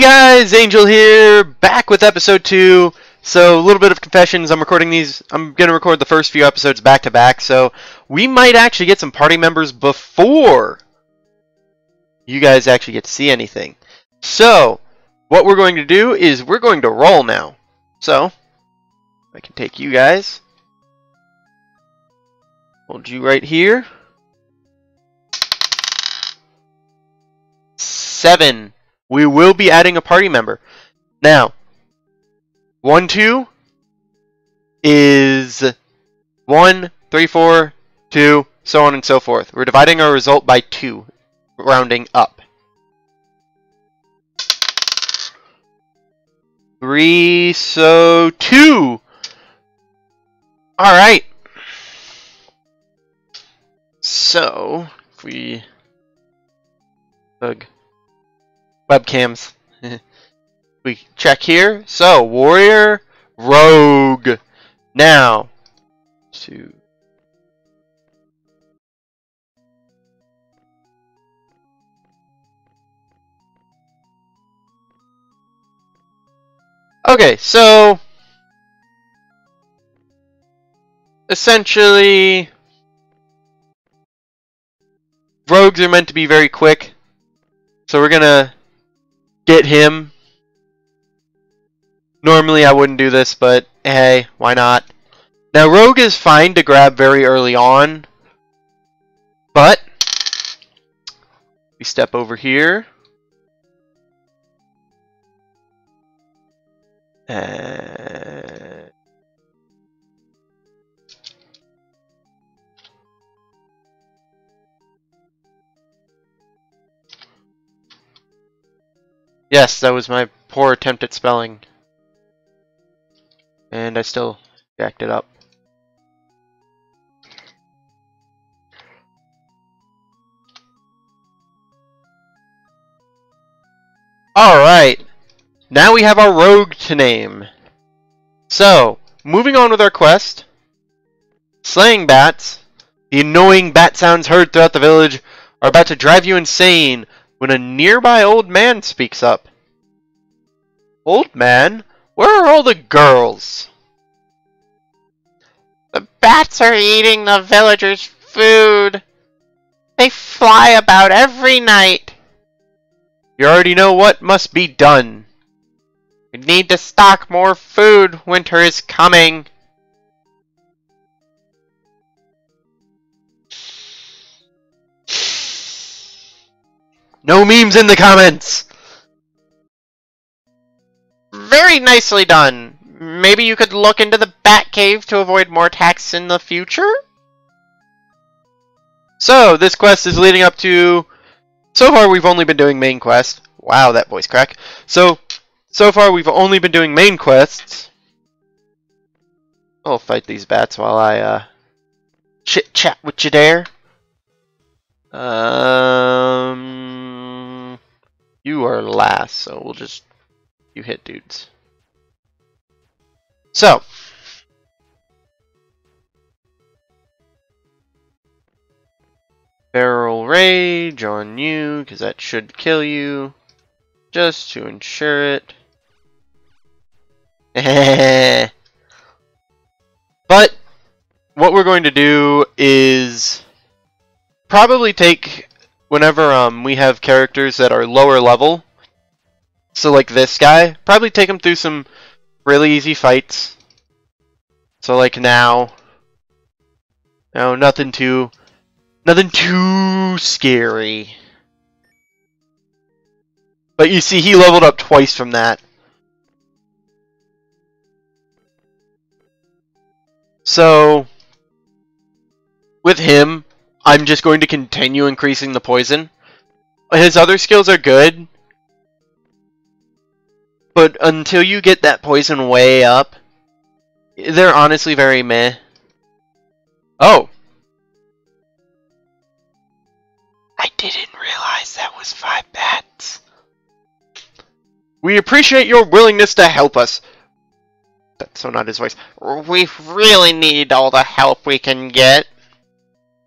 guys, Angel here, back with episode 2. So, a little bit of confessions. I'm going to record the first few episodes back to back, so we might actually get some party members before you guys actually get to see anything. So, what we're going to do is we're going to roll now. So, I can take you guys, hold you right here. 7. We will be adding a party member. Now, 1, 2 is 1, 3, 4, 2, so on and so forth. We're dividing our result by 2, rounding up. 3, so 2. Alright. So, if we webcams. We check here. So, warrior, rogue. Now, 2. Okay, so essentially, rogues are meant to be very quick. So we're gonna get him. Normally I wouldn't do this, but hey, why not? Now rogue is fine to grab very early on, but we step over here. Yes, that was my poor attempt at spelling. And I still jacked it up. Alright. Now we have our rogue to name. So, moving on with our quest. Slaying bats. The annoying bat sounds heard throughout the village are about to drive you insane when a nearby old man speaks up. Old man? Where are all the girls? The bats are eating the villagers' food. They fly about every night. You already know what must be done. We need to stock more food. Winter is coming. No memes in the comments! Very nicely done. Maybe you could look into the Batcave to avoid more attacks in the future? So, this quest is leading up to... So far, we've only been doing main quest. Wow, that voice crack. So far, we've only been doing main quests. I'll fight these bats while I, chit-chat with you there. You are last, so we'll just... You hit dudes. So. Barrel Rage on you, because that should kill you. Just to ensure it. But, what we're going to do is probably take, whenever we have characters that are lower level, so like this guy, probably take him through some really easy fights. So like now, nothing too scary. But you see, he leveled up twice from that. So, with him, I'm just going to continue increasing the poison. His other skills are good, but until you get that poison way up, they're honestly very meh. Oh! I didn't realize that was 5 bats. We appreciate your willingness to help us. That's so not his voice. We really need all the help we can get.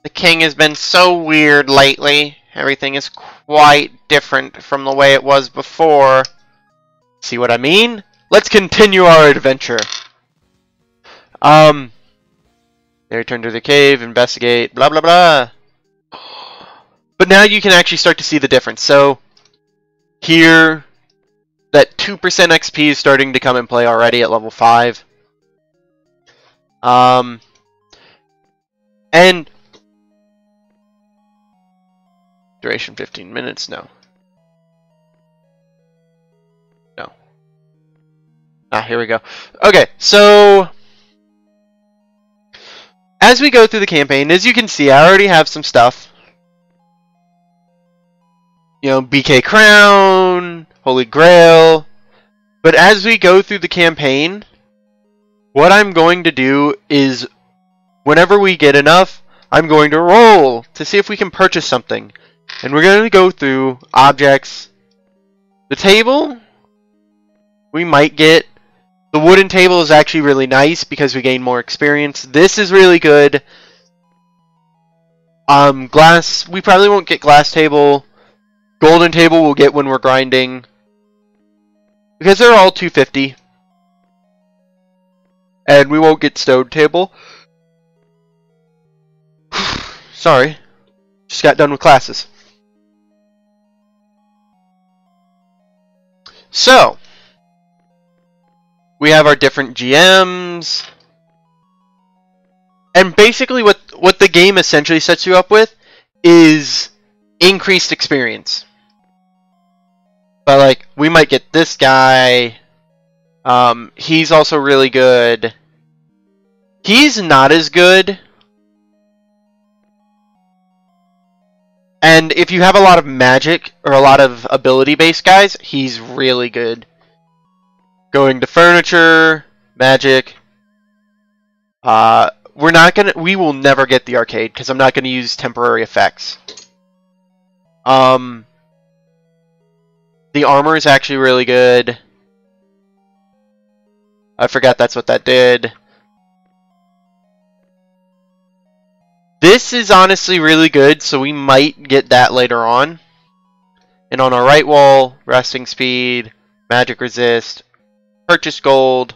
The king has been so weird lately. Everything is quite different from the way it was before. See what I mean? Let's continue our adventure. They return to the cave, investigate, blah blah blah. But now you can actually start to see the difference. So here, that 2% XP is starting to come in play already at level 5. And duration 15 minutes, no. Here we go. Okay, so as we go through the campaign, as you can see, I already have some stuff. You know, BK Crown, Holy Grail. But as we go through the campaign, what I'm going to do is, whenever we get enough, I'm going to roll to see if we can purchase something. And we're going to go through objects. The table, we might get. The wooden table is actually really nice because we gain more experience. This is really good. Glass, we probably won't get glass table. Golden table we'll get when we're grinding. Because they're all 250. And we won't get stone table. Sorry. Just got done with classes. So, we have our different GMs. And basically what the game essentially sets you up with is increased experience. But like, we might get this guy. He's also really good. He's not as good. And if you have a lot of magic or a lot of ability-based guys, he's really good. Going to furniture, magic. We will never get the arcade because I'm not gonna use temporary effects. The armor is actually really good. I forgot that's what that did. This is honestly really good, so we might get that later on. And on our right wall, resting speed, magic resist, purchase gold,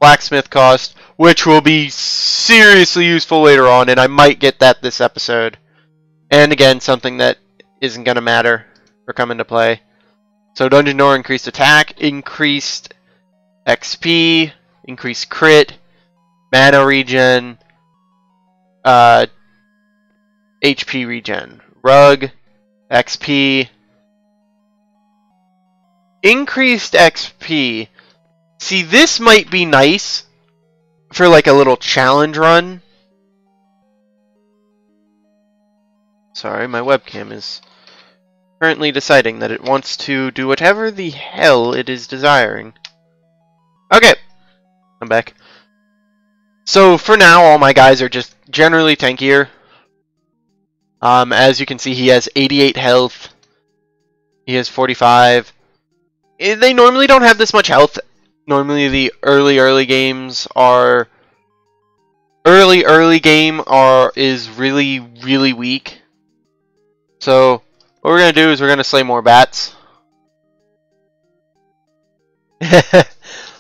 blacksmith cost, which will be seriously useful later on, and I might get that this episode. And again, something that isn't going to matter or come into play. So Dungeon Door, increased attack, increased XP, increased crit, mana regen, HP regen, rug, XP, increased XP. See, this might be nice for like a little challenge run. Sorry, my webcam is currently deciding that it wants to do whatever the hell it is desiring. Okay, I'm back. So for now, all my guys are just generally tankier. As you can see, he has 88 health. He has 45. They normally don't have this much health. Normally the early games are... Early game is really weak. So what we're going to do is we're going to slay more bats.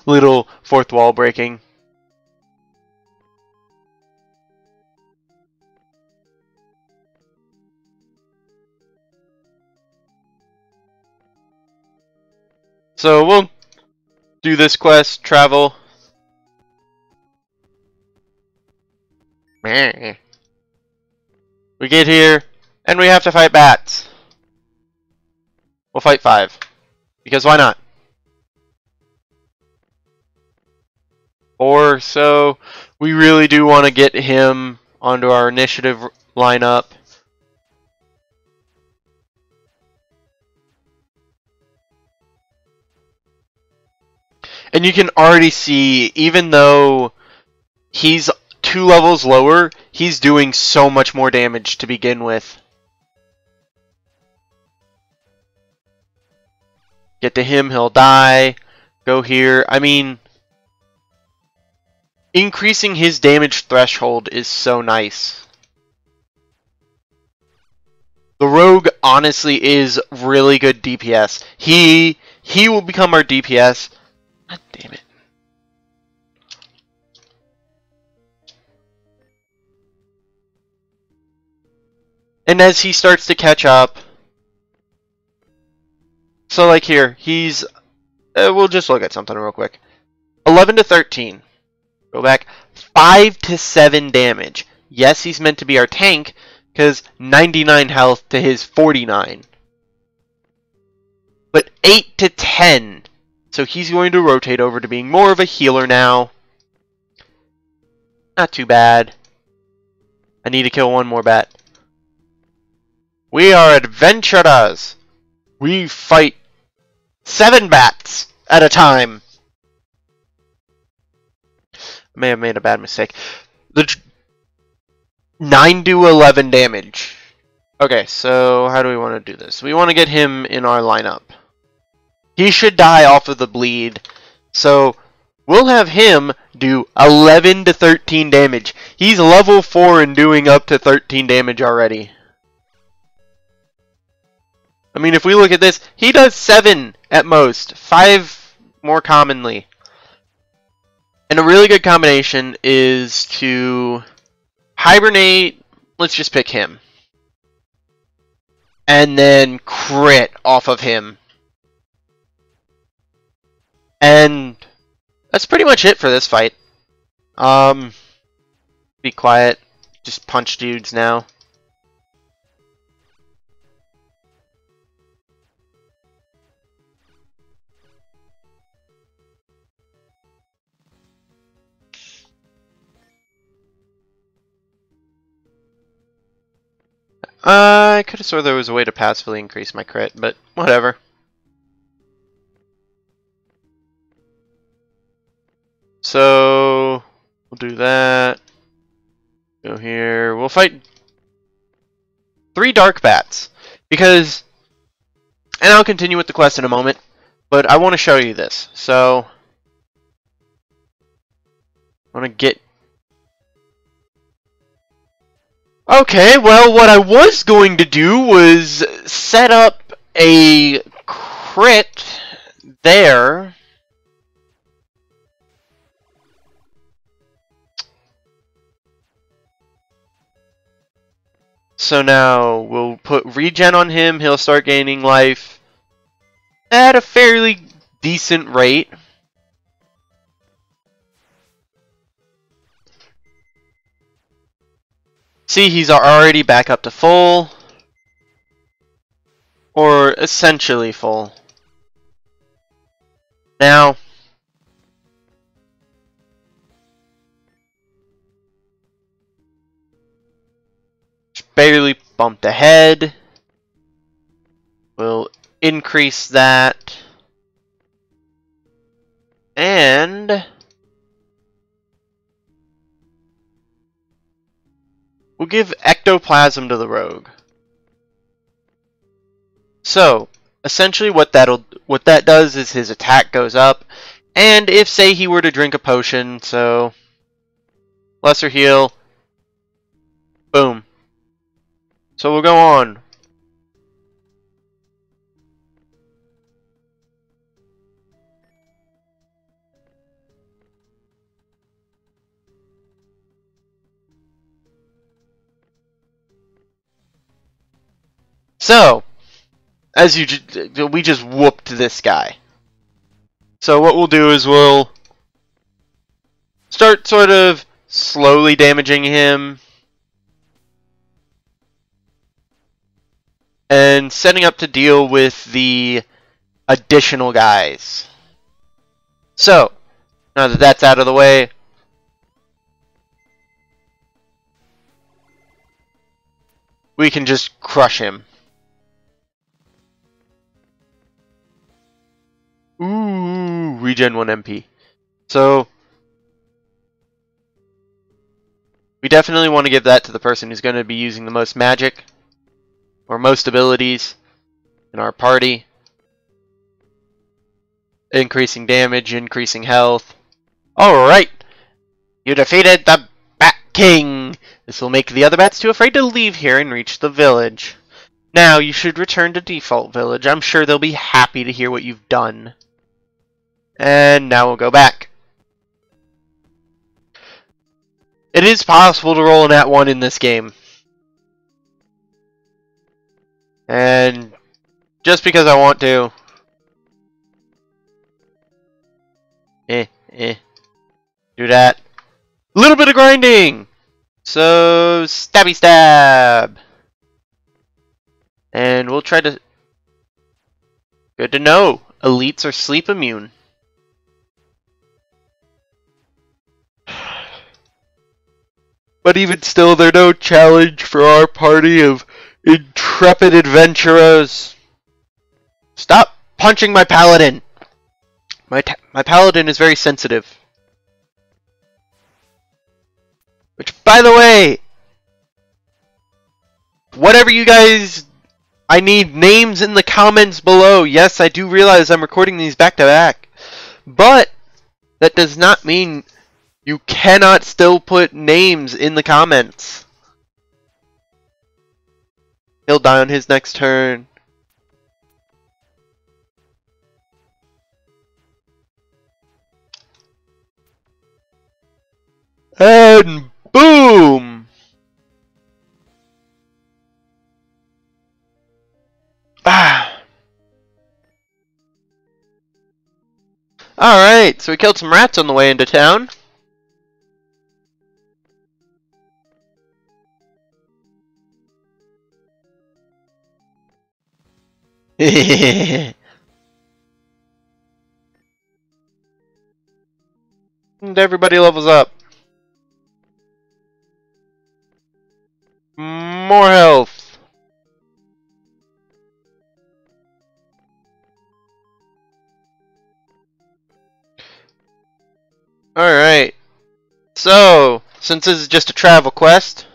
Little fourth wall breaking. So we'll do this quest, travel. We get here, and we have to fight bats. We'll fight 5. Because why not? Or so we really do want to get him onto our initiative lineup. And you can already see, even though he's 2 levels lower, he's doing so much more damage to begin with. Get to him, he'll die. Go here. I mean, increasing his damage threshold is so nice. The rogue honestly is really good DPS. He he will become our DPS. God damn it. And as he starts to catch up, so like here, he's, we'll just look at something real quick. 11 to 13. Go back. 5 to 7 damage. Yes, he's meant to be our tank, because 99 health to his 49. But 8 to 10. So he's going to rotate over to being more of a healer now. Not too bad. I need to kill one more bat. We are adventurers. We fight 7 bats at a time. I may have made a bad mistake. The 9 to 11 damage. Okay, so how do we want to do this? We want to get him in our lineup. He should die off of the bleed. So we'll have him do 11 to 13 damage. He's level 4 and doing up to 13 damage already. I mean, if we look at this, he does 7 at most. 5 more commonly. And a really good combination is to hibernate. Let's just pick him. And then crit off of him. And that's pretty much it for this fight. Be quiet. Just punch dudes now. I could have swore there was a way to passively increase my crit, but whatever. So we'll do that. Go here. We'll fight 3 dark bats because, and I'll continue with the quest in a moment, but I want to show you this. So I want to get. Okay, well, what I was going to do was set up a crit there. So now we'll put regen on him. He'll start gaining life at a fairly decent rate. See, he's already back up to full. Or essentially full. Now, barely bumped ahead. We'll increase that. And we'll give ectoplasm to the rogue. So, essentially what that does is his attack goes up, and if say he were to drink a potion, so lesser heal, boom. So we'll go on. So, as we just whooped this guy. So what we'll do is we'll start sort of slowly damaging him and setting up to deal with the additional guys. So, now that that's out of the way, we can just crush him. Ooh, regen 1 MP. So, we definitely want to give that to the person who's going to be using the most magic or most abilities in our party. Increasing damage, increasing health. Alright! You defeated the Bat King! This will make the other bats too afraid to leave here and reach the village. Now you should return to Default Village. I'm sure they'll be happy to hear what you've done. And now we'll go back. It is possible to roll an @1 in this game. And just because I want to. Do that. A little bit of grinding! So, stabby stab! And we'll try to... Good to know. Elites are sleep immune. But even still, they're no challenge for our party of intrepid adventurers. Stop punching my paladin! My paladin is very sensitive. Which, by the way, whatever you guys... I need names in the comments below. Yes, I do realize I'm recording these back to back. But that does not mean you cannot still put names in the comments. He'll die on his next turn. And boom! Ah. Alright, so we killed some rats on the way into town. And everybody levels up. More health. Alright. So, since this is just a travel quest,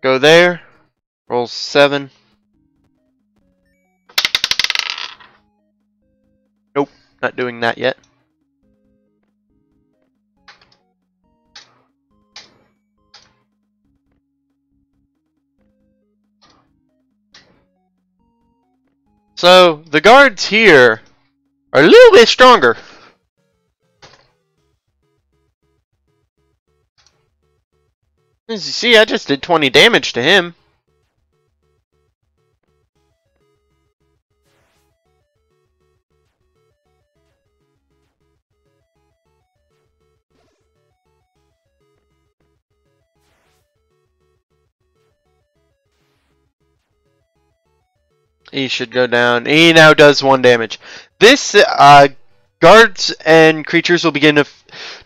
go there, roll 7. Nope, not doing that yet. So, the guards here are a little bit stronger. As you see, I just did 20 damage to him. He should go down. He now does 1 damage. This, guards and creatures will begin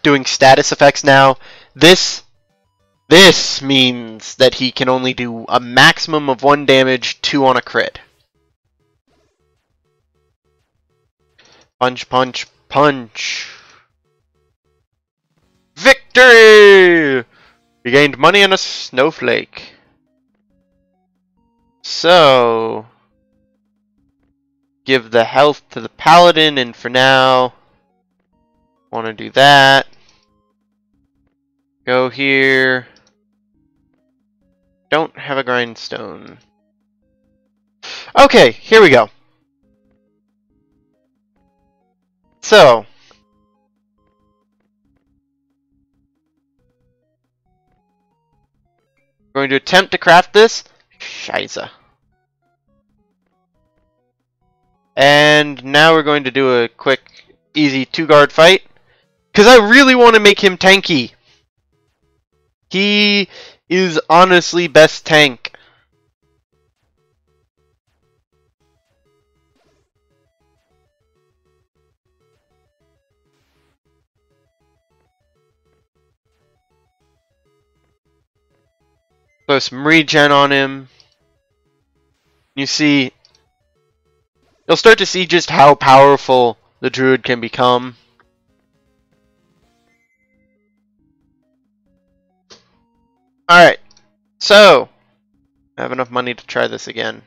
doing status effects now. This means that he can only do a maximum of 1 damage, 2 on a crit. Punch, punch, punch. Victory! You gained money on a snowflake. So... give the health to the paladin, and for now, want to do that. Go here. Don't have a grindstone. Okay, here we go. So, going to attempt to craft this. Scheiße. And now we're going to do a quick, easy 2-guard fight. Because I really want to make him tanky. He is honestly best tank. Throw some regen on him. You see... you'll start to see just how powerful the druid can become. Alright, so I have enough money to try this again.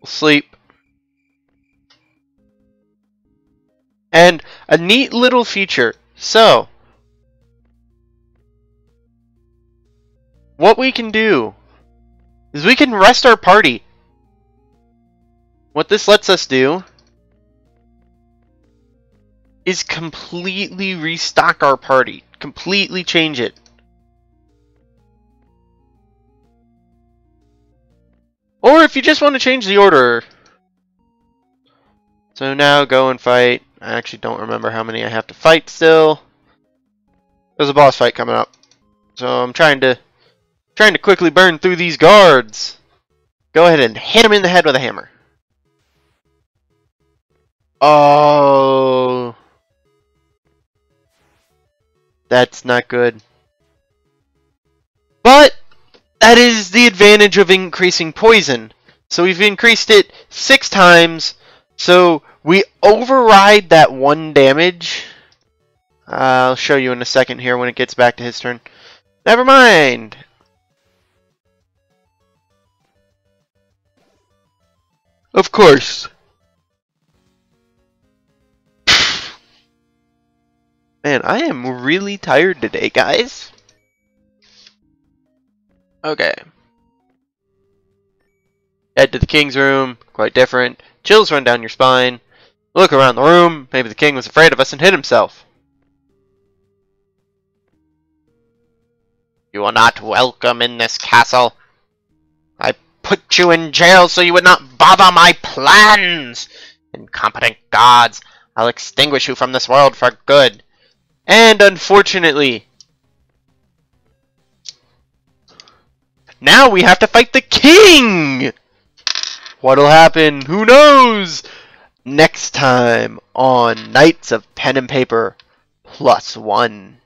We'll sleep. And a neat little feature. So, what we can do is we can rest our party. What this lets us do is completely restock our party. Completely change it. Or if you just want to change the order. So now go and fight. I actually don't remember how many I have to fight still. There's a boss fight coming up. So I'm trying to quickly burn through these guards. Go ahead and hit him in the head with a hammer. Oh. That's not good. But that is the advantage of increasing poison. So we've increased it 6 times. So we override that 1 damage. I'll show you in a second here when it gets back to his turn. Never mind. Of course. Man, I am really tired today, guys. Okay. Head to the king's room. Quite different. Chills run down your spine. Look around the room. Maybe the king was afraid of us and hid himself. You are not welcome in this castle. I put you in jail so you would not bother my plans. Incompetent gods. I'll extinguish you from this world for good. And unfortunately, now we have to fight the king! What'll happen? Who knows? Next time on Knights of Pen and Paper +1.